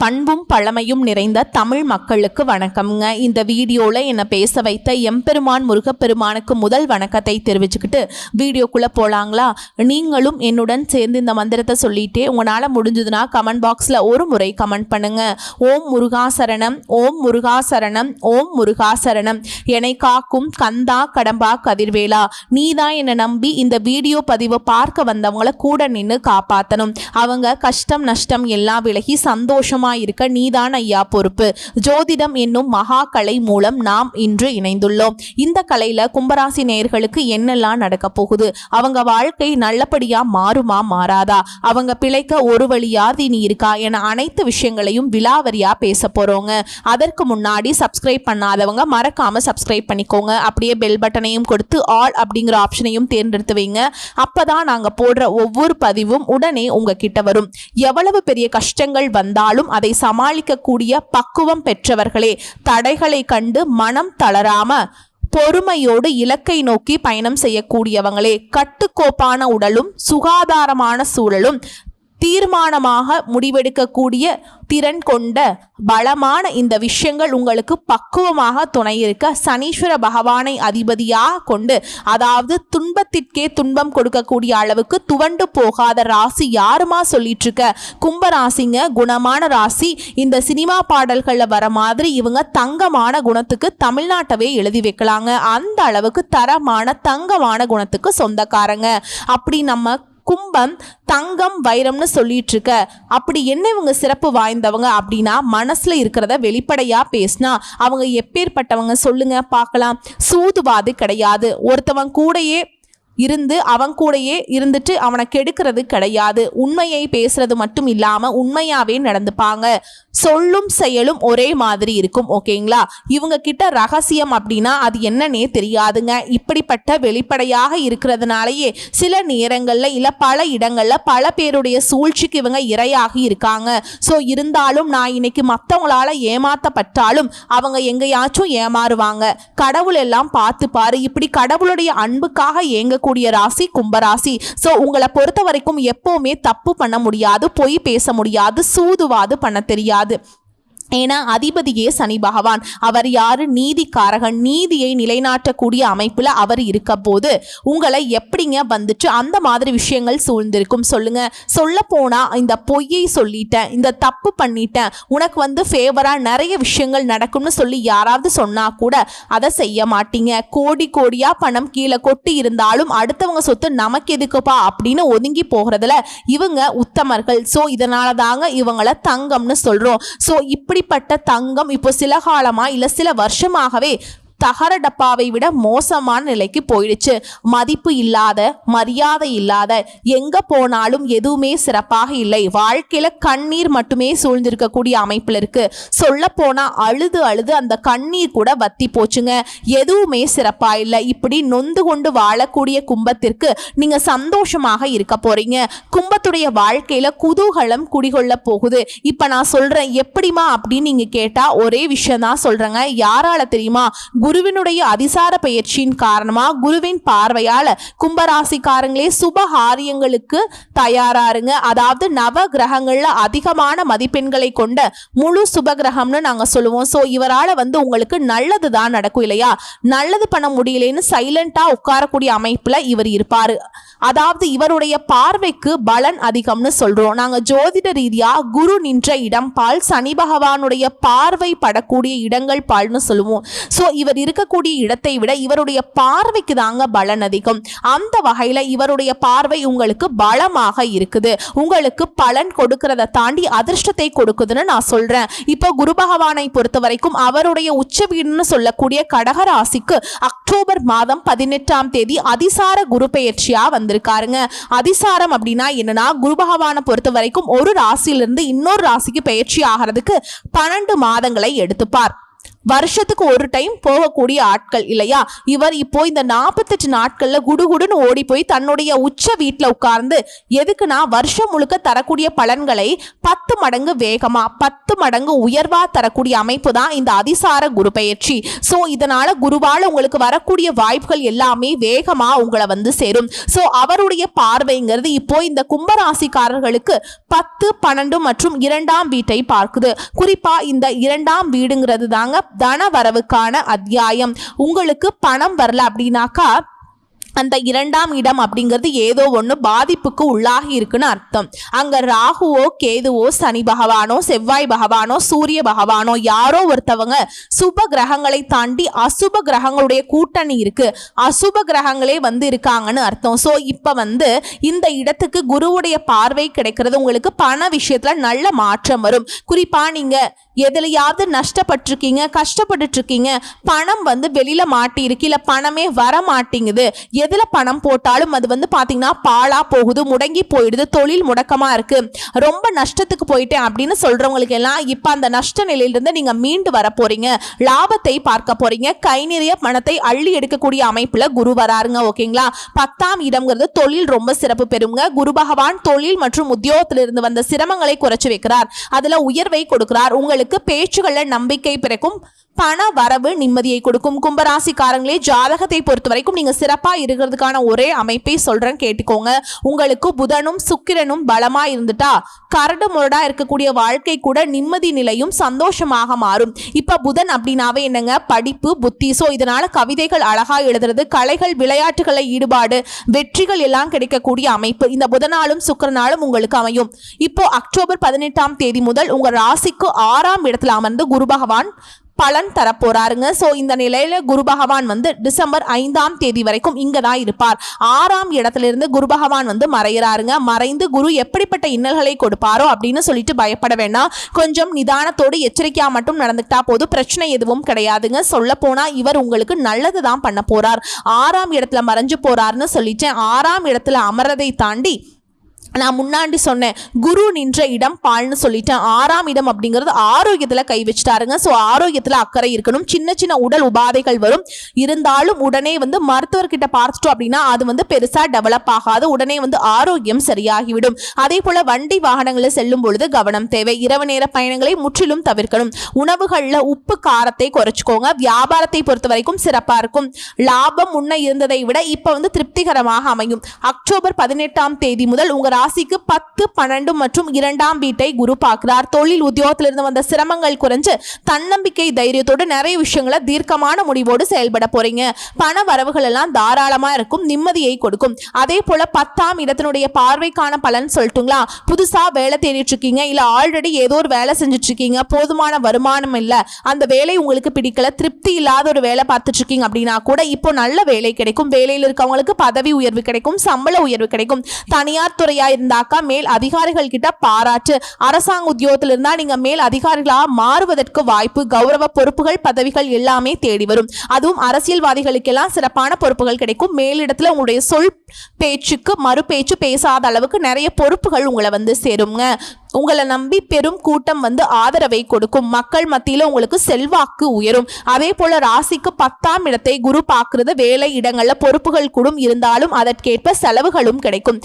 பண்பும் பழமையும் நிறைந்த தமிழ் மக்களுக்கு வணக்கம்ங்க. இந்த வீடியோவில் என்னை பேச வைத்த எம்பெருமான் முருகப்பெருமானுக்கு முதல் வணக்கத்தை தெரிவிச்சுக்கிட்டு வீடியோக்குள்ளே போகலாங்களா? நீங்களும் என்னுடன் சேர்ந்து இந்த மந்திரத்தை சொல்லிட்டே உங்களால் முடிஞ்சதுன்னா கமெண்ட் பாக்ஸில் ஒரு முறை கமெண்ட் பண்ணுங்க. ஓம் முருகாசரணம், ஓம் முருகாசரணம், ஓம் முருகாசரணம். என்னை காக்கும் கந்தா கடம்பா கதிர்வேலா, நீதான் என்னை நம்பி இந்த வீடியோ பதிவை பார்க்க வந்தவங்களை கூட நின்று காப்பாற்றணும். அவங்க கஷ்டம் நஷ்டம் எல்லாம் விலகி சந்தோஷமா இருக்க நீதான் ஐயா பொறுப்பு. ஜோதிடம் என்னும் மகா கலை மூலம் நாம் இன்று இணைந்துள்ளோம். இந்த கலையில கும்பராசி நேயர்களுக்கு என்னெல்லாம் நடக்க போகுது, அவங்க வாழ்க்கை நல்லபடியா மாறுமா மாறாதா, அவங்க பிழைக்க ஒரு வழியாவது இனி இருக்கா என அனைத்து விஷயங்களையும் விலாவரியா பேச போறோங்க. அதற்கு முன்னாடி சப்ஸ்கிரைப் பண்ணாதவங்க மறக்காம சப்ஸ்கிரைப் பண்ணிக்கோங்க. அப்படியே பெல் பட்டனையும் கொடுத்து ஆல் அப்படிங்கிற ஆப்ஷனையும் தேர்ந்தெடுத்து வைங்க. அப்பதான் நாங்க போடுற ஒவ்வொரு பதிவும் உடனே உங்ககிட்ட வரும். எவ்வளவு பெரிய கஷ்டங்கள் வந்தாலும் அதை சமாளிக்கக்கூடிய பக்குவம் பெற்றவர்களே. தடைகளை கண்டு மனம் தளராம பொறுமையோடு இலக்கை நோக்கி பயணம் செய்யக்கூடியவங்களே. கட்டுக்கோப்பான உடலும் சுகாதாரமான சூழலும் தீர்மானமாக முடிவெடுக்கக்கூடிய திறன் கொண்ட பலமான இந்த விஷயங்கள் உங்களுக்கு பக்குவமாக துணை இருக்க சனீஸ்வர பகவானை அதிபதியாக கொண்டு, அதாவது துன்பத்திற்கே துன்பம் கொடுக்கக்கூடிய அளவுக்கு துவண்டு போகாத ராசி யாருமா சொல்லிட்டு இருக்க? கும்பராசிங்க. குணமான ராசி. இந்த சினிமா பாடல்களில் வர மாதிரி இவங்க தங்கமான குணத்துக்கு தமிழ்நாட்டவே எழுதி வைக்கலாங்க. அந்த அளவுக்கு தரமான தங்கமான குணத்துக்கு சொந்தக்காரங்க. அப்படி நம்ம கும்பம் தங்கம் வைரம்னு சொல்லிட்டு இருக்க. அப்படி என்ன இவங்க சிறப்பு வாய்ந்தவங்க அப்படின்னா, மனசுல இருக்கிறத வெளிப்படையா பேசினா அவங்க எப்பேற்பட்டவங்க சொல்லுங்க பார்க்கலாம். சூதுவாது கிடையாது. ஒருத்தவன் கூடயே இருந்து அவன் கூடயே இருந்துட்டு அவனை கெடுக்கிறது கிடையாது. உண்மையை பேசுறது மட்டும் இல்லாம உண்மையாவே நடந்துப்பாங்க. சொல்லும் செயலும் ஒரே மாதிரி இருக்கும். ஓகேங்களா? இவங்க கிட்ட ரகசியம் அப்படின்னா அது என்னன்னே தெரியாதுங்க. இப்படிப்பட்ட வெளிப்படையாக இருக்கிறதுனாலயே சில நேரங்கள்ல இல்ல பல இடங்கள்ல பல பேருடைய சூழ்ச்சிக்கு இவங்க இரையாகி இருக்காங்க. ஸோ இருந்தாலும் நான் இன்னைக்கு மற்றவங்களால ஏமாத்தப்பட்டாலும் அவங்க எங்கேயாச்சும் ஏமாறுவாங்க. கடவுள் எல்லாம் பார்த்து பாரு. இப்படி கடவுளுடைய அன்புக்காக ஏங்க கூடிய ராசி கும்பராசி. சோ உங்களை பொறுத்த வரைக்கும் எப்பவுமே தப்பு பண்ண முடியாது, பொய் பேச முடியாது, சூதுவாது பண்ண தெரியாது. ஏன்னா அதிபதியே சனி பகவான். அவர் யாரு? நீதிக்காரகன். நீதியை நிலைநாட்டக்கூடிய அமைப்புல அவர் இருக்க போது உங்களை எப்படிங்க வந்துட்டு அந்த மாதிரி விஷயங்கள் சூழ்ந்திருக்கும் சொல்லுங்க. சொல்ல போனா இந்த பொய்யை சொல்லிட்டேன், இந்த தப்பு பண்ணிட்டேன், உனக்கு ஃபேவரா நிறைய விஷயங்கள் நடக்கும்னு சொல்லி யாராவது சொன்னா கூட அதை செய்ய மாட்டீங்க. கோடி கோடியா பணம் கீழே கொட்டி இருந்தாலும் அடுத்தவங்க சொத்து நமக்கு எதுக்குப்பா அப்படின்னு ஒதுங்கி போகிறதுல இவங்க உத்தமர்கள். சோ இதனால தாங்க இவங்களை தங்கம்னு சொல்றோம். சோ இப்படிப்பட்ட தங்கம் இப்போ சில காலமா இல்ல சில வருஷமாகவே தகர டப்பாவை விட மோசமான நிலைக்கு போயிடுச்சு. மதிப்பு இல்லாத, மரியாதை இல்லாத, எங்க போனாலும் எதுவுமே சிறப்பாக இல்லை. வாழ்க்கையில கண்ணீர் மட்டுமே சூழ்ந்திருக்கக்கூடிய அமைப்புல இருக்கு. சொல்ல போனா அழுது அழுது அந்த கண்ணீர் கூட வத்தி போச்சுங்க. எதுவுமே சிறப்பா இல்லை. இப்படி நொந்து கொண்டு வாழக்கூடிய கும்பத்திற்கு நீங்க சந்தோஷமாக இருக்க போறீங்க. கும்பத்துடைய வாழ்க்கையில குதூகலம் குடிகொள்ள போகுது. இப்ப நான் சொல்றேன் எப்படிமா அப்படின்னு நீங்க கேட்டா ஒரே விஷயம் தான் சொல்றேங்க. யாரால தெரியுமா? குருவினுடைய அதிசார பயிற்சியின் காரணமா குருவின் பார்வையால கும்பராசிக்காரங்களே சுபகாரியங்களுக்கு தயாராருங்க. அதாவது நவ கிரகங்கள்ல அதிகமான மதிப்பெண்களை கொண்ட முழு சுபகிரகம்னு நாங்க சொல்லுவோம். சோ இவரால உங்களுக்கு நல்லதுதான் நடக்கும் இல்லையா? நல்லது பண்ண முடியலன்னு சைலண்டா உட்காரக்கூடிய அமைப்புல இவர் இருப்பாரு. அதாவது இவருடைய பார்வைக்கு பலன் அதிகம்னு சொல்றோம். நாங்க ஜோதிட ரீதியா குரு நின்ற இடம் பால், சனி பகவானுடைய பார்வை படக்கூடிய இடங்கள் பால்னு சொல்லுவோம். சோ இவர் இருக்கக்கூடிய இடத்தை விட இவருடைய பார்வைக்கு தாங்க பலன் அதிகம். அந்த வகையில இவருடைய பார்வை உங்களுக்கு பலமாக இருக்குது. உங்களுக்கு பலன் கொடுக்கிறத தாண்டி அதிர்ஷ்டத்தை கொடுக்குதுன்னு நான் சொல்றேன். இப்போ குரு பகவானை பொறுத்த வரைக்கும் அவருடைய உச்ச வீடுன்னு சொல்லக்கூடிய கடக ராசிக்கு அக்டோபர் மாதம் 18ஆம் தேதி அதிசார குரு பெயர்ச்சியா வந்திருக்காருங்க. அதிசாரம் அப்படின்னா என்னன்னா, குரு பகவானை பொறுத்த வரைக்கும் ஒரு ராசியிலிருந்து இன்னொரு ராசிக்கு பெயர்ச்சி ஆகிறதுக்கு 12 மாதங்களை எடுத்துப்பார். வருஷத்துக்கு ஒரு டைம் போகக்கூடிய ஆட்கள் இல்லையா. இவர் இப்போ இந்த 48 நாட்கள்ல குடுகுடுன்னு ஓடி போய் தன்னுடைய உச்ச வீட்டுல உட்கார்ந்து எதுக்குன்னா வருஷம் முழுக்க தரக்கூடிய பலன்களை 10 மடங்கு வேகமா 10 மடங்கு உயர்வா தரக்கூடிய அமைப்பு தான் இந்த அதிசார குரு பெயர்ச்சி. சோ இதனால குருவால உங்களுக்கு வரக்கூடிய வாய்ப்புகள் எல்லாமே வேகமா உங்களை வந்து சேரும். சோ அவருடைய பார்வைங்கிறது இப்போ இந்த கும்பராசிக்காரர்களுக்கு 10, 12 மற்றும் 2ஆம் வீட்டை பார்க்குது. குறிப்பா இந்த 2ஆம் வீடுங்கிறது தாங்க தன வரவுக்கான அத்தியாயம். உங்களுக்கு பணம் வரல அப்படின்னாக்கா அந்த 2ஆம் இடம் அப்படிங்கிறது ஏதோ ஒன்று பாதிப்புக்கு உள்ளாகி இருக்குன்னு அர்த்தம். அங்க ராகுவோ கேதுவோ சனி பகவானோ செவ்வாய் பகவானோ சூரிய பகவானோ யாரோ ஒருத்தவங்க சுப கிரகங்களை தாண்டி அசுப கிரகங்களுடைய கூட்டணி இருக்கு, அசுப கிரகங்களே வந்து இருக்காங்கன்னு அர்த்தம். ஸோ இப்போ வந்து இந்த இடத்துக்கு குருவுடைய பார்வை கிடைக்கிறது உங்களுக்கு பண விஷயத்துல நல்ல மாற்றம் வரும். குறிப்பா நீங்க எதுலையாவது நஷ்டப்பட்டிருக்கீங்க, கஷ்டப்பட்டு இருக்கீங்க, பணம் வந்து வெளியில மாட்டிருக்கு, இல்ல பணமே வர மாட்டேங்குது, எதுல பணம் போட்டாலும் அது வந்து பாத்தீங்கன்னா பாழா போகுது, முடங்கி போயிடுது, தொழில் முடக்கமா இருக்கு, ரொம்ப நஷ்டத்துக்கு போயிட்டேன் அப்படின்னு சொல்றவங்களுக்கு எல்லாம் இப்ப அந்த நஷ்ட நிலையிலிருந்து நீங்க மீண்டு வர போறீங்க, லாபத்தை பார்க்க போறீங்க, கை நிறைய பணத்தை அள்ளி எடுக்கக்கூடிய அமைப்புல குரு வராருங்க. ஓகேங்களா. 10ஆம் இடம்ங்கிறது தொழில் ரொம்ப சிறப்பு பெறுங்க. குரு பகவான் தொழில் மற்றும் உத்தியோகத்திலிருந்து வந்த சிரமங்களை குறைச்சு வைக்கிறார், அதுல உயர்வை கொடுக்கிறார். உங்களுக்கு பேச்சுகள்ல நம்பிக்கை பிறக்கும், பண வரவு நிம்மதியை கொடுக்கும். கும்பராசிக்காரங்களே ஜாதகத்தை பொறுத்த வரைக்கும் நீங்க சிறப்பா இருக்கிறதுக்கான ஒரே அமைப்பை சொல்றேன் கேட்டுக்கோங்க. உங்களுக்கு புதனும் சுக்கிரனும் பலமா இருந்துட்டா கரடு முரடா இருக்கக்கூடிய வாழ்க்கை கூட நிம்மதி நிலையும் சந்தோஷமாக மாறும். இப்ப புதன் அப்படின்னாவே என்னங்க, படிப்பு புத்தி. சோ இதனால கவிதைகள் அழகா எழுதுறது, கலைகள் விளையாட்டுகளை ஈடுபாடு வெற்றிகள் எல்லாம் கிடைக்கக்கூடிய அமைப்பு இந்த புதனாலும் சுக்கிரனாலும் உங்களுக்கு அமையும். இப்போ அக்டோபர் 18ஆம் தேதி முதல் உங்க ராசிக்கு 6ஆம் இடத்துல அமர்ந்து குரு பகவான் பலன் தரப்போறாருங்க. சோ இந்த நிலையில குரு பகவான் வந்து டிசம்பர் 5ஆம் தேதி வரைக்கும் இங்க தான் இருப்பார். 6ஆம் இடத்துல இருந்து குரு பகவான் வந்து மறைகிறாருங்க. மறைந்து குரு எப்படிப்பட்ட இன்னல்களை கொடுப்பாரோ அப்படின்னு சொல்லிட்டு பயப்பட வேண்டாம். கொஞ்சம் நிதானத்தோடு எச்சரிக்கையா மட்டும் நடந்துட்டா போதும், பிரச்சனை எதுவும் கிடையாதுங்க. சொல்ல போனா இவர் உங்களுக்கு நல்லது தான் பண்ண போறார். 6ஆம் இடத்துல மறைஞ்சு போறாருன்னு சொல்லிட்டேன். 6ஆம் இடத்துல அமர்றதை தாண்டி நான் முன்னாடி சொன்னேன் குரு நின்ற இடம் பால்னு சொல்லிட்டேன். 6ஆம் இடம் அப்படிங்கிறது ஆரோக்கியத்துல கை வச்சுட்டாருங்க. ஸோ ஆரோக்கியத்துல அக்கறை இருக்கணும். சின்ன சின்ன உடல் உபாதைகள் வரும், இருந்தாலும் உடனே வந்து மருத்துவர்கிட்ட பார்த்துட்டோம் அப்படின்னா அது வந்து பெருசா டெவலப் ஆகாது, உடனே வந்து ஆரோக்கியம் சரியாகிவிடும். அதே போல வண்டி வாகனங்களில் செல்லும் பொழுது கவனம் தேவை. இரவு நேர பயணங்களை முற்றிலும் தவிர்க்கணும். உணவுகள்ல உப்பு காரத்தை குறைச்சிக்கோங்க. வியாபாரத்தை பொறுத்த வரைக்கும் சிறப்பா இருக்கும். லாபம் முன்ன இருந்ததை விட இப்ப வந்து திருப்திகரமாக அமையும். அக்டோபர் 18ஆம் தேதி முதல் உங்க ராசிக்கு 10, 12 மற்றும் 2ஆம் வீட்டை குரு பார்க்கிறார். தொழில் உத்தியோகத்திலிருந்து வந்த சிரமங்கள் குறைஞ்சு தன்னம்பிக்கை தைரியத்தோடு நிறைய விஷயங்களை தீர்க்கமான முடிவோடு செயல்பட போறீங்க. பண வரவுகள் எல்லாம் தாராளமா இருக்கும், நிம்மதியை கொடுக்கும். அதே போல 10ஆம் இடத்தினுடைய பார்வைக்கான பலன் சொல்லட்டுங்களா. புதுசா வேலை தேடிட்டு இருக்கீங்க, இல்ல ஆல்ரெடி ஏதோ ஒரு வேலை செஞ்சுட்டு இருக்கீங்க, போதுமான வருமானம் இல்ல, அந்த வேலை உங்களுக்கு பிடிக்கல, திருப்தி இல்லாத ஒரு வேலை பார்த்துட்டு இருக்கீங்க அப்படின்னா கூட இப்போ நல்ல வேலை கிடைக்கும். வேலையில் இருக்கவங்களுக்கு பதவி உயர்வு கிடைக்கும், சம்பள உயர்வு கிடைக்கும். தனியார் துறையா இருந்தாக்கா மேல் அதிகாரிகள் கிட்ட பாராட்டு, அரசாங்க உத்தியோகத்தில் இருந்தா நீங்க மேல் அதிகாரிகளா மாறுவதற்கு வாய்ப்பு, கௌரவ பொறுப்புகள் பதவிகள் எல்லாமே தேடி வரும். அதுவும் அரசியல்வாதிகளுக்கெல்லாம் சிறப்பான பொறுப்புகள் கிடைக்கும். மேலிடத்துல உங்களுடைய சொல் பேச்சுக்கு மறு பேச்சு பேசாத அளவுக்கு நிறைய பொறுப்புகள் உங்களை வந்து சேருங்க. உங்களை நம்பி பெரும் கூட்டம் வந்து ஆதரவை கொடுக்கும். மக்கள் மத்தியில உங்களுக்கு செல்வாக்கு உயரும். அதே போல ராசிக்கு 10ஆம் இடத்தை குரு பார்க்கிறது வேலை இடங்கள்ல பொறுப்புகள் கூடும், இருந்தாலும் அதற்கேற்ப செலவுகளும் கிடைக்கும்.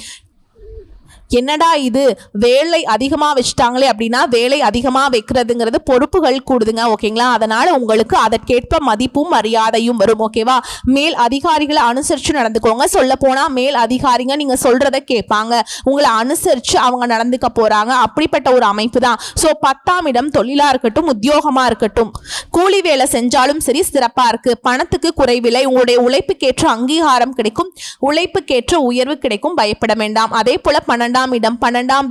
என்னடா இது வேலை அதிகமா வச்சுட்டாங்களே அப்படின்னா வேலை அதிகமா வைக்கிறதுங்கிறது பொறுப்புகள் கூடுதுங்க. ஓகேங்களா. அதனால உங்களுக்கு அதற்கேற்ப மதிப்பும் மரியாதையும் வரும். ஓகேவா. மேல் அதிகாரிகளை அனுசரிச்சு நடந்துக்கோங்க. சொல்ல போனா மேல் அதிகாரிங்க நீங்க சொல்றதை கேட்பாங்க, உங்களை அனுசரிச்சு அவங்க நடந்துக்க போறாங்க. அப்படிப்பட்ட ஒரு அமைப்பு தான். ஸோ 10ஆம் இடம் தொழிலா இருக்கட்டும் உத்தியோகமா இருக்கட்டும் கூலி வேலை செஞ்சாலும் சரி சிறப்பா இருக்கு. பணத்துக்கு குறைவில்லை. உங்களுடைய உழைப்புக்கேற்ற அங்கீகாரம் கிடைக்கும், உழைப்புக்கேற்ற உயர்வு கிடைக்கும். பயப்பட வேண்டாம். அதே போல 12ஆம்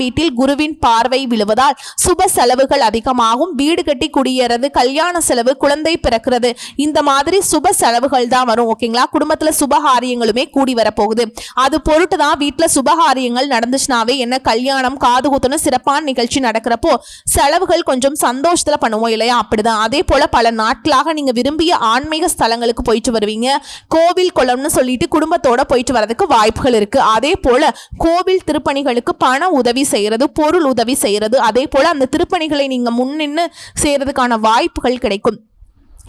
வீட்டில் குருவின் பார்வை விழுவதால் சுப செலவுகள் அதிகமாகும். வீடு கட்டி குடியேறது, கல்யாண செலவு, குழந்தை பிறக்கிறது, இந்த மாதிரி சுப செலவுகள் தான் வரும். ஓகேங்களா. குடும்பத்துல சுபகாரியங்களுமே கூடி வரப்போகுது. அது பொருட்டு தான் வீட்டுல சுபகாரியங்கள் நடந்துச்சுனாவே என்ன கல்யாணம் காது குத்துன்னு சிறப்பான நிகழ்ச்சி நடக்கிறப்போ செலவுகள் கொஞ்சம் சந்தோஷத்துல பண்ணுவோம் இல்லையா, அப்படிதான். அதே போல பல நாட்களாக நீங்க விரும்பிய ஆன்மீக ஸ்தலங்களுக்கு போயிட்டு வருவீங்க. கோவில் குளம்னு சொல்லிட்டு குடும்பத்தோட போயிட்டு வரதுக்கு வாய்ப்புகள் இருக்கு. அதே போல கோவில் திருப்பணிகளுக்கு பண உதவி செய்யறது, பொருள் உதவி செய்யறது, அதே போல அந்த திருப்பணிகளை நீங்க முன்னின்னு செய்யறதுக்கான வாய்ப்புகள் கிடைக்கும்.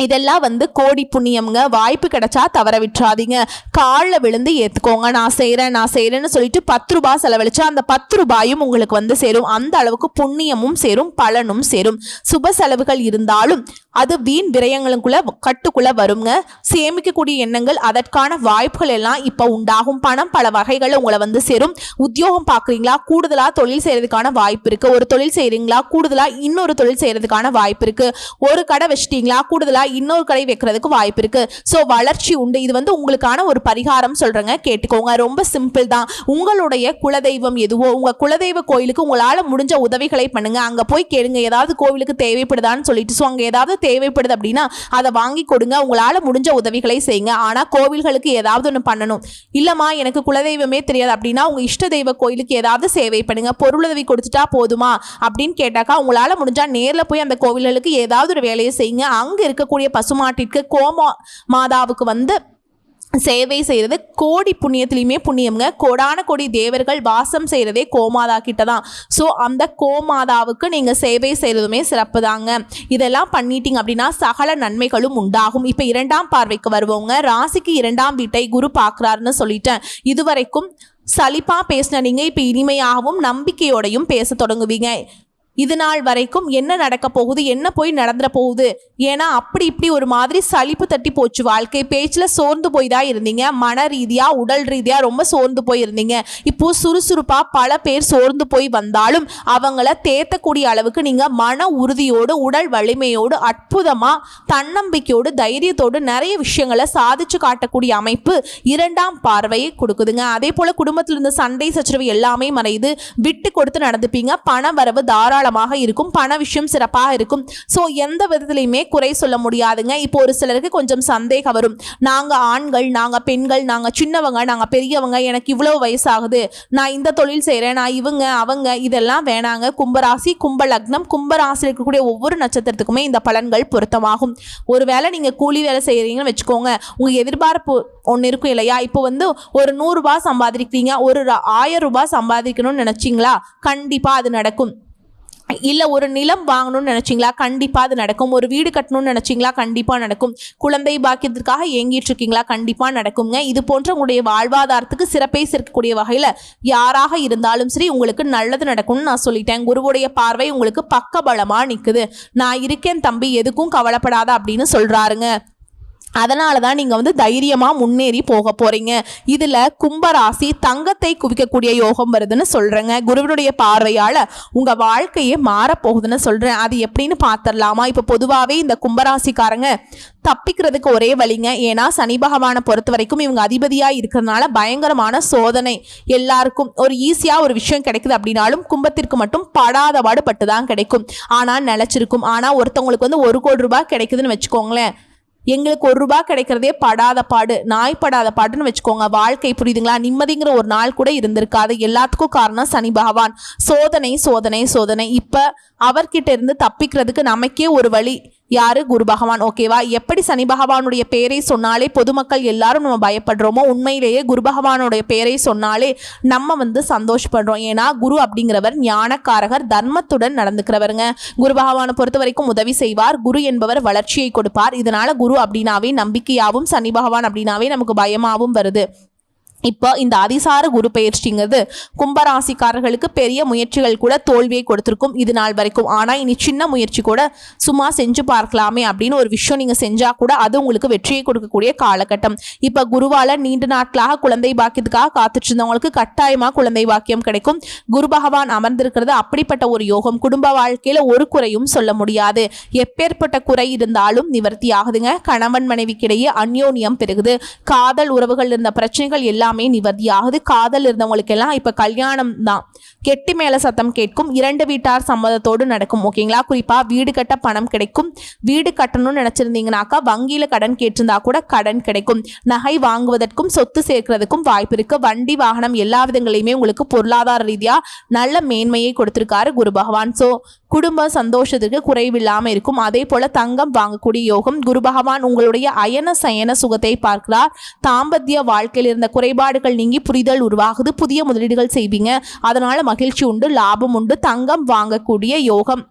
இதெல்லாம் வந்து கோடி புண்ணியம்ங்க. வாய்ப்பு கிடைச்சா தவற விட்டுறாதீங்க. காலில் விழுந்து ஏற்றுக்கோங்க. நான் செய்கிறேன்னு சொல்லிட்டு 10 ரூபாய் செலவழிச்சா அந்த 10 ரூபாயும் உங்களுக்கு வந்து சேரும். அந்த அளவுக்கு புண்ணியமும் சேரும், பலனும் சேரும். சுப செலவுகள் இருந்தாலும் அது வீண் விரயங்களுக்குள்ள கட்டுக்குள்ள வருங்க. சேமிக்கக்கூடிய எண்ணங்கள் அதற்கான வாய்ப்புகள் எல்லாம் இப்போ உண்டாகும். பணம் பல வகைகளில் உங்களை வந்து சேரும். உத்தியோகம் பார்க்குறீங்களா, கூடுதலாக தொழில் செய்யறதுக்கான வாய்ப்பு இருக்கு. ஒரு தொழில் செய்கிறீங்களா, கூடுதலாக இன்னொரு தொழில் செய்யறதுக்கான வாய்ப்பு இருக்கு. ஒரு கடை வச்சிட்டீங்களா, கூடுதலாக இன்னொரு கடை வைக்கிறதுக்கு வாய்ப்பு இருக்கு. ஸோ வளர்ச்சி உண்டு. இது வந்து உங்களுக்கான ஒரு பரிகாரம் சொல்றேங்க, கேட்டுக்கோங்க. ரொம்ப சிம்பிள் தான். உங்களுடைய குலதெய்வம் எதுவோ உங்க குலதெய்வ கோயிலுக்கு உங்களால முடிஞ்ச உதவிகளை பண்ணுங்க. அங்க போய் கேளுங்க, ஏதாவது கோவிலுக்கு தேவைப்படுதான்னு சொல்லிட்டு. ஸோ அங்க ஏதாவது தேவைப்படுது அப்படின்னா அதை வாங்கி கொடுங்க. உங்களால முடிஞ்ச உதவிகளை செய்யுங்க. ஆனா கோவில்களுக்கு ஏதாவது ஒன்று பண்ணணும். இல்லம்மா எனக்கு குலதெய்வமே தெரியாது அப்படின்னா உங்க இஷ்ட தெய்வ கோயிலுக்கு ஏதாவது சேவை பண்ணுங்க. பொருளுதவி கொடுத்துட்டா போதுமா அப்படின்னு கேட்டாக்கா உங்களால முடிஞ்சா நேர்ல போய் அந்த கோவில்களுக்கு ஏதாவது ஒரு வேலையை செய்யுங்க. அங்க இருக்கக்கூடிய பசுமாட்டிற்கு மாதாவுக்கு வந்து சேவை செய்யறது கோடி புண்ணியத்திலையுமே புண்ணியம்ங்க. கோடான கோடி தேவர்கள் வாசம் செய்யறதே கோமாதா கிட்ட தான். ஸோ அந்த கோமாதாவுக்கு நீங்க சேவை செய்யறதுமே சிறப்பு தாங்க. இதெல்லாம் பண்ணிட்டீங்க அப்படின்னா சகல நன்மைகளும் உண்டாகும். இப்ப 2ஆம் பார்வைக்கு வருவோங்க. ராசிக்கு 2ஆம் வீட்டை குரு பார்க்கிறாருன்னு சொல்லிட்டேன். இதுவரைக்கும் சலிப்பா பேசின நீங்க இப்ப இனிமையாகவும் நம்பிக்கையோடையும் பேச தொடங்குவீங்க. இது நாள் வரைக்கும் என்ன நடக்க போகுது, என்ன போய் நடந்துட போகுது, ஏன்னா அப்படி இப்படி ஒரு மாதிரி சலிப்பு தட்டி போச்சு வாழ்க்கை. பேச்சில் சோர்ந்து போய் தான் இருந்தீங்க. மன ரீதியாக உடல் ரீதியாக ரொம்ப சோர்ந்து போய் இருந்தீங்க. இப்போ சுறுசுறுப்பாக பல பேர் சோர்ந்து போய் வந்தாலும் அவங்கள தேத்தக்கூடிய அளவுக்கு நீங்கள் மன உறுதியோடு உடல் வலிமையோடு அற்புதமாக தன்னம்பிக்கையோடு தைரியத்தோடு நிறைய விஷயங்களை சாதிச்சு காட்டக்கூடிய அமைப்பு 2ஆம் பார்வையை கொடுக்குதுங்க. அதே போல் குடும்பத்தில் இருந்த சண்டை சச்சரவு எல்லாமே மறையுது. விட்டு கொடுத்து நடந்துப்பீங்க. பண வரவு தாராள இருக்கும். பண விஷயம் சிறப்பாக இருக்கும். சோ எந்த விதத்திலையுமே குறை சொல்ல முடியாதுங்க. இப்போ ஒரு சிலருக்கு கொஞ்சம் சந்தேகம் வரும். நாங்க ஆண்கள், நாங்க பெண்கள், நாங்க சின்னவங்க, நாங்க பெரியவங்க, எனக்கு இவ்வளவு வயசாகுது, நான் இந்த தொழில் செய்யறேன், நான் இவங்க அவங்க, இதெல்லாம் வேணாங்க. கும்பராசி, கும்ப லக்னம், கும்பராசியில் இருக்கக்கூடிய ஒவ்வொரு நட்சத்திரத்துக்குமே இந்த பலன்கள் பொருத்தமாகும். ஒருவேளை நீங்க கூலி வேலை செய்யறீங்கன்னு வச்சுக்கோங்க, உங்க எதிர்பார்ப்பு ஒன்று இருக்கும் இல்லையா? இப்போ வந்து ஒரு 100 ரூபாய் சம்பாதிக்கிறீங்க, ஒரு 1000 ரூபாய் சம்பாதிக்கணும்னு நினைச்சீங்களா, கண்டிப்பா அது நடக்கும். இல்லை ஒரு நிலம் வாங்கணும்னு நினச்சிங்களா, கண்டிப்பாக அது நடக்கும். ஒரு வீடு கட்டணும்னு நினச்சிங்களா, கண்டிப்பாக நடக்கும். குழந்தை பாக்கியத்திற்காக ஏங்கிட்டு இருக்கீங்களா, கண்டிப்பாக நடக்குங்க. இது போன்ற உங்களுடைய வாழ்வாதாரத்துக்கு சிறப்பை சேர்க்கக்கூடிய வகையில் யாராக இருந்தாலும் சரி உங்களுக்கு நல்லது நடக்கும்னு நான் சொல்லிட்டேன். குருவுடைய பார்வை உங்களுக்கு பக்கபலமாக நிற்குது. நான் இருக்கேன் தம்பி, எதுக்கும் கவலைப்படாத அப்படின்னு சொல்கிறாருங்க. அதனால தான் நீங்கள் வந்து தைரியமாக முன்னேறி போக போகிறீங்க. இதில் கும்பராசி தங்கத்தை குவிக்கக்கூடிய யோகம் வருதுன்னு சொல்கிறேங்க. குருவினுடைய பார்வையால் உங்கள் வாழ்க்கையே மாறப்போகுதுன்னு சொல்கிறேன். அது எப்படின்னு பார்த்துடலாமா? இப்போ பொதுவாகவே இந்த கும்பராசிக்காரங்க தப்பிக்கிறதுக்கு ஒரே வழிங்க. ஏன்னா சனி பகவானை பொறுத்த வரைக்கும் இவங்க அதிபதியாக இருக்கிறதுனால பயங்கரமான சோதனை. எல்லாருக்கும் ஒரு ஈஸியாக ஒரு விஷயம் கிடைக்குது அப்படின்னாலும் கும்பத்திற்கு மட்டும் படாத பாடுபட்டு தான் கிடைக்கும். ஆனால் நிலச்சிருக்கும். ஆனால் ஒருத்தவங்களுக்கு வந்து 1 கோடி ரூபாய் கிடைக்குதுன்னு வச்சுக்கோங்களேன், எங்களுக்கு 1 ரூபாய் கிடைக்கிறதே படாத பாடு, நாய் படாத பாடுன்னு வச்சுக்கோங்க. வாழ்க்கை புரியுதுங்களா? நிம்மதிங்கிற ஒரு நாள் கூட இருந்திருக்காது. எல்லாத்துக்கும் காரணம் சனி பகவான். சோதனை சோதனை சோதனை. இப்போ அவர்கிட்ட இருந்து தப்பிக்கிறதுக்கு நமக்கே ஒரு வழி. யாரு? குரு பகவான். ஓகேவா? எப்படி சனி பகவானுடைய பேரை சொன்னாலே பொதுமக்கள் எல்லாரும் நம்ம பயப்படுறோமோ, உண்மையிலேயே குரு பகவானுடைய பேரை சொன்னாலே நம்ம வந்து சந்தோஷப்படுறோம். ஏன்னா குரு அப்படிங்கிறவர் ஞானக்காரகர், தர்மத்துடன் நடந்துக்கிறவருங்க. குரு பகவானை பொறுத்த வரைக்கும் உதவி செய்வார். குரு என்பவர் வளர்ச்சியை கொடுப்பார். இதனால குரு அப்படின்னாவே நம்பிக்கையாகவும், சனி பகவான் அப்படின்னாவே நமக்கு பயமாகவும் வருது. இப்போ இந்த அதிசார குரு பயிற்சிங்கிறது கும்பராசிக்காரர்களுக்கு பெரிய முயற்சிகள் கூட தோல்வியை கொடுத்துருக்கும் இது நாள் வரைக்கும். ஆனால் இனி சின்ன முயற்சி கூட சும்மா செஞ்சு பார்க்கலாமே அப்படின்னு ஒரு விஷயம் நீங்கள் செஞ்சால் கூட அது உங்களுக்கு வெற்றியை கொடுக்கக்கூடிய காலகட்டம். இப்போ குருவால் நீண்ட நாட்களாக குழந்தை பாக்கியத்துக்காக காத்துட்டு இருந்தவங்களுக்கு கட்டாயமாக குழந்தை பாக்கியம் கிடைக்கும். குரு பகவான் அமர்ந்திருக்கிறது அப்படிப்பட்ட ஒரு யோகம். குடும்ப வாழ்க்கையில் ஒரு குறையும் சொல்ல முடியாது. எப்பேற்பட்ட குறை இருந்தாலும் நிவர்த்தி ஆகுதுங்க. கணவன் மனைவிக்கிடையே அந்யோன்யம் பெருகுது. காதல் உறவுகள் இருந்த பிரச்சனைகள் எல்லாமே நிவர்த்தியாகுது. காதல் இருந்தவங்களுக்கு எல்லாம் இப்ப கல்யாணம் தான். கெட்டி மேல சத்தம் கேட்கும். 2 வீட்டார் சம்மதத்தோடு நடக்கும். ஓகேங்களா? குறிப்பா வீடு கட்ட பணம் கிடைக்கும். வீடு கட்டணும்னு நினைச்சிருந்தீங்கன்னாக்கா வங்கியில கடன் கேட்டிருந்தா கூட கடன் கிடைக்கும். நகை வாங்குவதற்கும் சொத்து சேர்க்கிறதுக்கும் வாய்ப்பு இருக்கு. வண்டி வாகனம் எல்லா விதங்களையுமே உங்களுக்கு பொருளாதார ரீதியா நல்ல மேன்மையை கொடுத்திருக்காரு குரு பகவான். சோ குடும்ப சந்தோஷத்துக்கு குறைவில்லாம இருக்கும். அதே போல தங்கம் வாங்கக்கூடிய யோகம். குரு பகவான் உங்களுடைய அயன சயன சுகத்தை பார்க்கிறார். தாம்பத்திய வாழ்க்கையில் இருந்த குறைபாடுகள் நீங்கி புரிதல் உருவாகுது. புதிய முதலீடுகள் செய்வீங்க. அதனால மகிழ்ச்சி உண்டு, லாபம் உண்டு. தங்கம் வாங்கக்கூடிய யோகம்.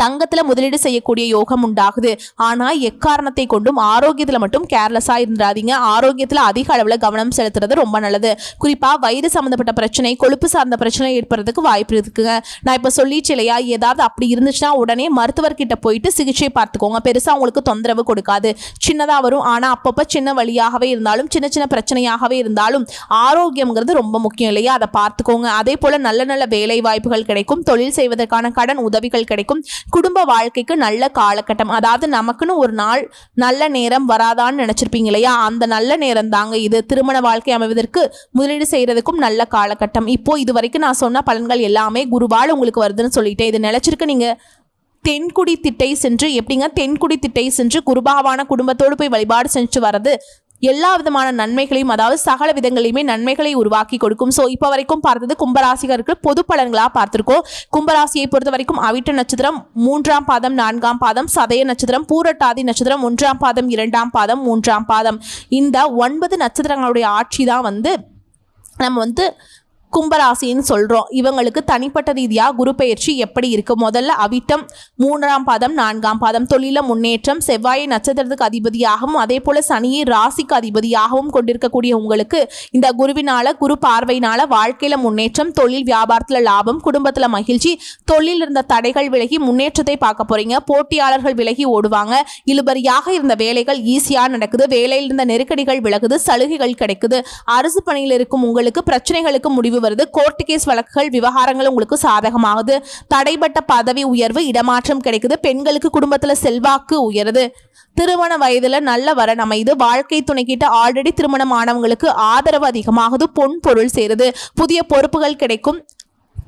தங்கத்துல முதலீடு செய்யக்கூடிய யோகம் உண்டாகுது. ஆனா எக்காரணத்தை கொண்டும் ஆரோக்கியத்துல மட்டும் கேர்லெஸ்ஸா இருந்துடாதீங்க. ஆரோக்கியத்துல அதிக அளவுல கவனம் செலுத்துறது ரொம்ப நல்லது. குறிப்பா வயிறு சம்பந்தப்பட்ட பிரச்சனை, கொழுப்பு சார்ந்த பிரச்சனை ஏற்படுறதுக்கு வாய்ப்பு இருக்குங்க. நான் இப்ப சொல்லிச்சு இல்லையா, ஏதாவது அப்படி இருந்துச்சுன்னா உடனே மருத்துவர்கிட்ட போயிட்டு சிகிச்சை பார்த்துக்கோங்க. பெருசா உங்களுக்கு தொந்தரவு கொடுக்காது. சின்னதா வரும், ஆனா அப்பப்ப சின்ன வழியாகவே இருந்தாலும் சின்ன சின்ன பிரச்சனையாகவே இருந்தாலும் ஆரோக்கியம்ங்கிறது ரொம்ப முக்கியம் இல்லையா, அதை பார்த்துக்கோங்க. அதே போல நல்ல நல்ல வேலை வாய்ப்புகள் கிடைக்கும். தொழில் செய்வதற்கான கடன் உதவிகள் கிடைக்கும். குடும்ப வாழ்க்கைக்கு நல்ல காலகட்டம். அதாவது நமக்குன்னு ஒரு நாள் நல்ல நேரம் வராதான்னு நினைச்சிருப்பீங்க இல்லையா, அந்த நல்ல நேரம் தாங்க இது. திருமண வாழ்க்கை அமைவதற்கு முதலீடு செய்யறதுக்கும் நல்ல காலகட்டம். இப்போ இது வரைக்கும் நான் சொன்ன பலன்கள் எல்லாமே குருவால் உங்களுக்கு வருதுன்னு சொல்லிட்டேன். இது நினைச்சிருக்கு நீங்க தென்குடி திட்டை சென்று, எப்படிங்க தென்குடி திட்டை சென்று குருபாவான குடும்பத்தோடு போய் வழிபாடு செஞ்சு வர்றது எல்லா விதமான நன்மைகளையும், அதாவது சகல விதங்களையுமே நன்மைகளை உருவாக்கி கொடுக்கும். ஸோ இப்போ வரைக்கும் பார்த்தது கும்பராசிகருக்கு பொது பலன்களாக பார்த்துருக்கோம். கும்பராசியை பொறுத்த வரைக்கும் அவிட்ட நட்சத்திரம் 3ஆம் பாதம் 4ஆம் பாதம், சதய நட்சத்திரம், பூரட்டாதி நட்சத்திரம் 1ஆம் பாதம் 2ஆம் பாதம் 3ஆம் பாதம், இந்த 9 நட்சத்திரங்களுடைய ஆட்சி தான் நம்ம கும்பராசின்னு சொல்கிறோம். இவங்களுக்கு தனிப்பட்ட ரீதியாக குரு பெயர்ச்சி எப்படி இருக்குது? முதல்ல அவிட்டம் 3ஆம் பாதம் 4ஆம் பாதம், தொழில முன்னேற்றம், செவ்வாயை நட்சத்திரத்துக்கு அதிபதியாகவும் அதே போல் சனியை ராசிக்கு அதிபதியாகவும் கொண்டிருக்கக்கூடிய உங்களுக்கு இந்த குருவினால, குரு பார்வையினால வாழ்க்கையில் முன்னேற்றம், தொழில் வியாபாரத்தில் லாபம், குடும்பத்தில் மகிழ்ச்சி, தொழில் இருந்த தடைகள் விலகி முன்னேற்றத்தை பார்க்க போகிறீங்க. போட்டியாளர்கள் விலகி ஓடுவாங்க. இழுபறியாக இருந்த வேலைகள் ஈஸியாக நடக்குது. வேலையில் இருந்த நெருக்கடிகள் விலகுது. சலுகைகள் கிடைக்குது. அரசு பணியில் இருக்கும் உங்களுக்கு பிரச்சனைகளுக்கு முடிவு வருது. கோர்ட் கேஸ் வழக்குகள் விவகாரங்கள் உங்களுக்கு சாதகமாகுது. தடைப்பட்ட பதவி உயர்வு, இடமாற்றம் கிடைக்குது. பெண்களுக்கு குடும்பத்துல செல்வாக்கு உயருது. திருமண வயதுல நல்ல வரன் அமைது. வாழ்க்கை துணைக்கிட்ட ஆல்ரெடி திருமணம் ஆனவங்களுக்கு ஆதரவு அதிகமாகுது. பொன் பொருள் சேருது. புதிய பொறுப்புகள் கிடைக்கும்.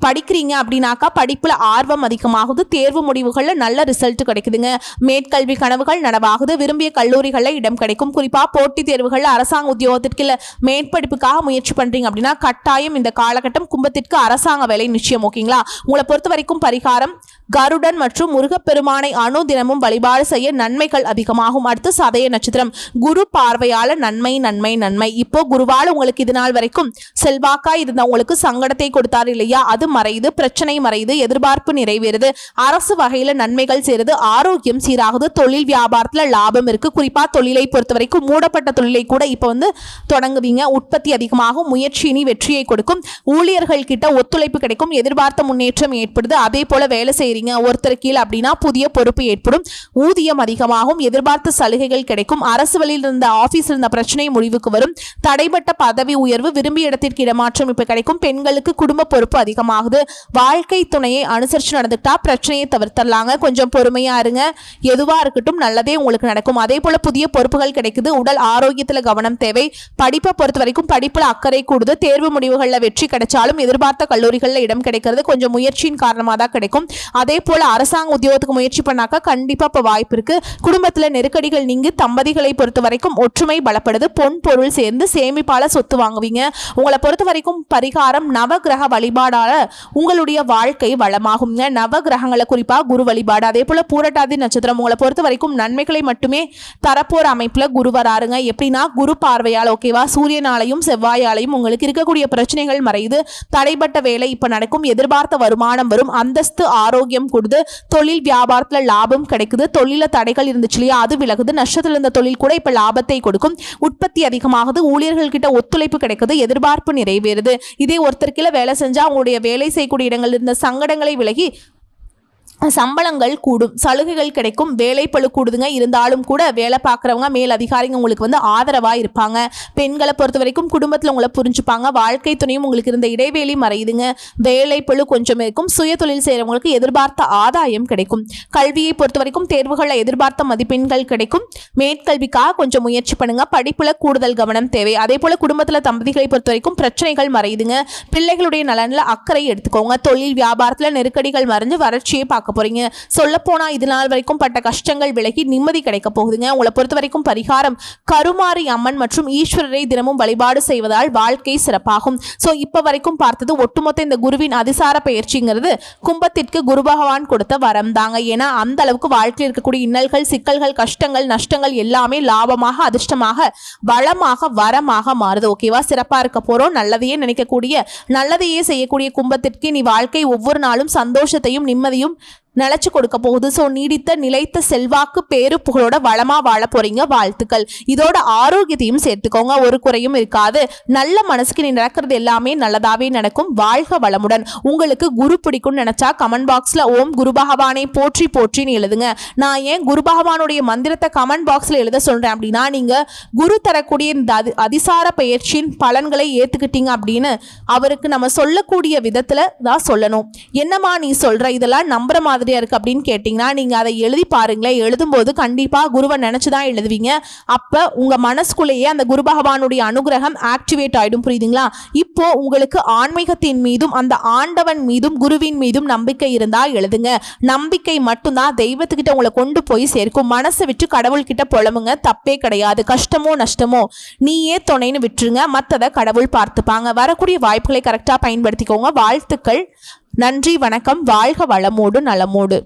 படிக்கிறீங்க அப்படின்னாக்கா படிப்புல ஆர்வம் அதிகமாகுது. தேர்வு முடிவுகளில் நல்ல ரிசல்ட் கிடைக்குதுங்க. மேற்கல்வி கனவுகள் நனவாகுது. விரும்பிய கல்லூரிகளில் இடம் கிடைக்கும். குறிப்பா போட்டித் தேர்வுகளில் அரசாங்க உத்தியோகத்திற்கு இல்லை மேற்படிப்புக்காக முயற்சி பண்றீங்க அப்படின்னா கட்டாயம் இந்த காலகட்டம் கும்பத்திற்கு அரசாங்க வேலை நிச்சயம். ஓகேங்களா? உங்களை பொறுத்த வரைக்கும் பரிகாரம் கருடன் மற்றும் முருகப்பெருமானை தினமும் வழிபாடு செய்ய நன்மைகள் அதிகமாகும். அடுத்து சதய நட்சத்திரம், குரு பார்வையால நன்மை நன்மை நன்மை. இப்போ குருவால் உங்களுக்கு இது நாள் வரைக்கும் செல்வாக்காய் இருந்த உங்களுக்கு சங்கடத்தை கொடுத்தாரு இல்லையா, அது மறையுது. பிரச்சனை மறையுது. எதிர்பார்ப்பு நிறைவேறுது. அரசு வகையில நன்மைகள் சேருது. ஆரோக்கியம் சீராகுது. தொழில் வியாபாரத்துல லாபம் இருக்கு. குறிப்பா தொழிலை பொறுத்த வரைக்கும் மூடப்பட்ட தொழிலை கூட இப்ப தொடங்குவீங்க. உற்பத்தி அதிகமாகும். முயற்சியினி வெற்றியை கொடுக்கும். ஊழியர்கள் கிட்ட ஒத்துழைப்பு கிடைக்கும். எதிர்பார்த்த முன்னேற்றம் ஏற்படுது. அதே போல வேலை செய்ய ஒருத்தர் கீழ் அப்படின்னா புதிய பொறுப்பு ஏற்படும். ஊதியம் அதிகமாகும். எதிர்பார்த்த சலுகைகள் கிடைக்கும். அரசு வழியில் இருந்த ஆபீஸ் இருந்த பிரச்சனை முடிவுக்கு வரும். தடைப்பட்ட பதவி உயர்வு, விரும்பிய இடத்திற்கு இடமாற்றம் இப்ப கிடைக்கும். பெண்களுக்கு குடும்ப பொறுப்பு அதிகமாகுது. வாழ்க்கை துணையை அனுசரிச்சு நடந்துட்டா பிரச்சனையை தவிர்த்தரலாங்க. கொஞ்சம் பொறுமையா இருங்க. எதுவா இருக்கட்டும் நல்லதே உங்களுக்கு நடக்கும். அதே போல புதிய பொறுப்புகள் கிடைக்குது. உடல் ஆரோக்கியத்துல கவனம் தேவை. படிப்பை பொறுத்த வரைக்கும் படிப்புல அக்கறை கூடுது. தேர்வு முடிவுகளில் வெற்றி கிடைச்சாலும் எதிர்பார்த்த கல்லூரிகளில் இடம் கிடைக்கிறது. கொஞ்சம் முயற்சியின் காரணமாக தான் கிடைக்கும். அதே போல அரசாங்க உத்தியோகத்துக்கு முயற்சி பண்ணாக்க கண்டிப்பா இப்ப வாய்ப்பு இருக்கு. குடும்பத்துல நெருக்கடிகள் நீங்கி தம்பதிகளை பொறுத்த வரைக்கும் ஒற்றுமை பலப்படுது. பொன் பொருள் சேர்ந்து சேமிப்பால சொத்து வாங்குவீங்க. உங்களை பொறுத்த வரைக்கும் பரிகாரம் நவகிரக வழிபாடால உங்களுடைய வாழ்க்கை வளமாகும். நவ கிரகங்களை குறிப்பா குரு வழிபாடு. அதே போல பூரட்டாதி நட்சத்திரம் உங்களை பொறுத்த வரைக்கும் நன்மைகளை மட்டுமே தரப்போற அமைப்புல குரு வராருங்க. எப்படின்னா குரு பார்வையால், ஓகேவா, சூரியனாலையும் செவ்வாயாலையும் உங்களுக்கு இருக்கக்கூடிய பிரச்சனைகள் மறையுது. தடைப்பட்ட வேலை இப்ப நடக்கும். எதிர்பார்த்த வருமானம் வரும். அந்தஸ்து ஆரோக்கியம் கூடுது. தொழில் வியாபாரத்துல லாபம் கிடைக்குது. தொழில தடைகள் இருந்துச்சு இல்லையா, அது விலகுது. நஷ்டத்தில் இருந்த தொழில் கூட இப்ப லாபத்தை கொடுக்கும். உற்பத்தி அதிகமாகுது. ஊழியர்கள் கிட்ட ஒத்துழைப்பு கிடைக்குது. எதிர்பார்ப்பு நிறைவேறுது. இதே ஒருத்தருக்குள்ள வேலை செஞ்சா அவங்களுடைய வேலை செய்யக்கூடிய இடங்கள் இருந்த சங்கடங்களை விலகி சம்பளங்கள் கூடும். சலுகைகள் கிடைக்கும். வேலைப்பளு கூடுதுங்க. இருந்தாலும் கூட வேலை பார்க்குறவங்க மேல் அதிகாரிங்க உங்களுக்கு ஆதரவாக இருப்பாங்க. பெண்களை பொறுத்த வரைக்கும் குடும்பத்தில் உங்களை புரிஞ்சுப்பாங்க. வாழ்க்கை துணையும் உங்களுக்கு இருந்த இடைவெளி மறையுதுங்க. வேலைப்பளு கொஞ்சம் இருக்கும். சுய தொழில் செய்கிறவங்களுக்கு எதிர்பார்த்த ஆதாயம் கிடைக்கும். கல்வியை பொறுத்த வரைக்கும் தேர்வுகளில் எதிர்பார்த்த மதிப்பெண்கள் கிடைக்கும். மேற்கல்விக்காக கொஞ்சம் முயற்சி பண்ணுங்க. படிப்புல கூடுதல் கவனம் தேவை. அதே போல குடும்பத்தில் தம்பதிகளை பொறுத்த வரைக்கும் பிரச்சனைகள் மறையுதுங்க. பிள்ளைகளுடைய நலனில் அக்கறை எடுத்துக்கோங்க. தொழில் வியாபாரத்தில் நெருக்கடிகள் மறைஞ்சு வறட்சியை பார்க்க போறீங்க. சொல்ல போனா இது நாள் வரைக்கும் பட்ட கஷ்டங்கள் விலகி நிம்மதி கிடைக்க போகுதுங்க. உங்களை பொறுத்த வரைக்கும் பரிகாரம் கருமாரி அம்மன் மற்றும் ஈஸ்வரரை தினமும் வழிபாடு செய்வதால் வாழ்க்கை சிறப்பாகும். சோ இப்ப வரைக்கும் பார்த்தது ஒட்டுமொத்த இந்த குருவின் அதிசார பயிற்சிங்கிறது கும்பத்திற்கு குரு பகவான் கொடுத்த வரம் தாங்க. ஏன்னா அந்த அளவுக்கு வாழ்க்கையில் இருக்கக்கூடிய இன்னல்கள், சிக்கல்கள், கஷ்டங்கள், நஷ்டங்கள் எல்லாமே லாபமாக, அதிர்ஷ்டமாக, வளமாக, வரமாக மாறுது. ஓகேவா? சிறப்பா இருக்க போறோம். நல்லதையே நினைக்கக்கூடிய, நல்லதையே செய்யக்கூடிய கும்பத்திற்கு நீ வாழ்க்கை ஒவ்வொரு நாளும் சந்தோஷத்தையும் நிம்மதியும் நிலைச்சு கொடுக்க போகுது. ஸோ நீடித்த நிலைத்த செல்வாக்கு பேரு புகழோட வளமா வாழ போறீங்க. வாழ்த்துக்கள். இதோட ஆரோக்கியத்தையும் சேர்த்துக்கோங்க. ஒரு குறையும் இருக்காது. நல்ல மனசுக்கு நீ நடக்கிறது எல்லாமே நல்லதாவே நடக்கும். வாழ்க வளமுடன். உங்களுக்கு குரு பிடிக்கும்னு நினைச்சா கமெண்ட் பாக்ஸ்ல ஓம் குரு பகவானை போற்றி போற்றின்னு எழுதுங்க. நான் ஏன் குரு பகவானுடைய மந்திரத்தை கமெண்ட் பாக்ஸ்ல எழுத சொல்றேன் அப்படின்னா, நீங்க குரு தரக்கூடிய இந்த அதிசார பயிற்சியின் பலன்களை ஏத்துக்கிட்டீங்க அப்படின்னு அவருக்கு நம்ம சொல்லக்கூடிய விதத்துல தான் சொல்லணும். என்னம்மா நீ சொல்ற, இதெல்லாம் நம்புற மாதிரியா இருக்கு அப்படின்னு கேட்டீங்கன்னா, நீங்க அதை எழுதி பாருங்களேன். எழுதும்போது கண்டிப்பா குருவை நினைச்சுதான் எழுதுவீங்க. அப்ப உங்க மனசுக்குள்ளேயே அந்த குரு பகவானுடைய அனுகிரகம் ஆக்டிவேட் ஆயிடும். புரியுதுங்களா? இப்போ உங்களுக்கு ஆன்மீகத்தின் மீதும் அந்த ஆண்டவன் மீதும் குருவின் மீதும் நம்பிக்கை இருந்தா எழுதுங்க. நம்பிக்கை மட்டும்தான் தெய்வத்துக்கிட்ட உங்களை கொண்டு போய் சேர்க்கும். மனசை விட்டு கடவுள்கிட்ட புலம்புங்க, தப்பே கிடையாது. கஷ்டமோ நஷ்டமோ நீயே துணைன்னு விட்டுருங்க, மற்றதை கடவுள் பார்த்துப்பாங்க. வரக்கூடிய வாய்ப்புகளை கரெக்டாக பயன்படுத்திக்கோங்க. வாழ்த்துக்கள். நன்றி, வணக்கம். வாழ்க வளமோடு நலமோடு.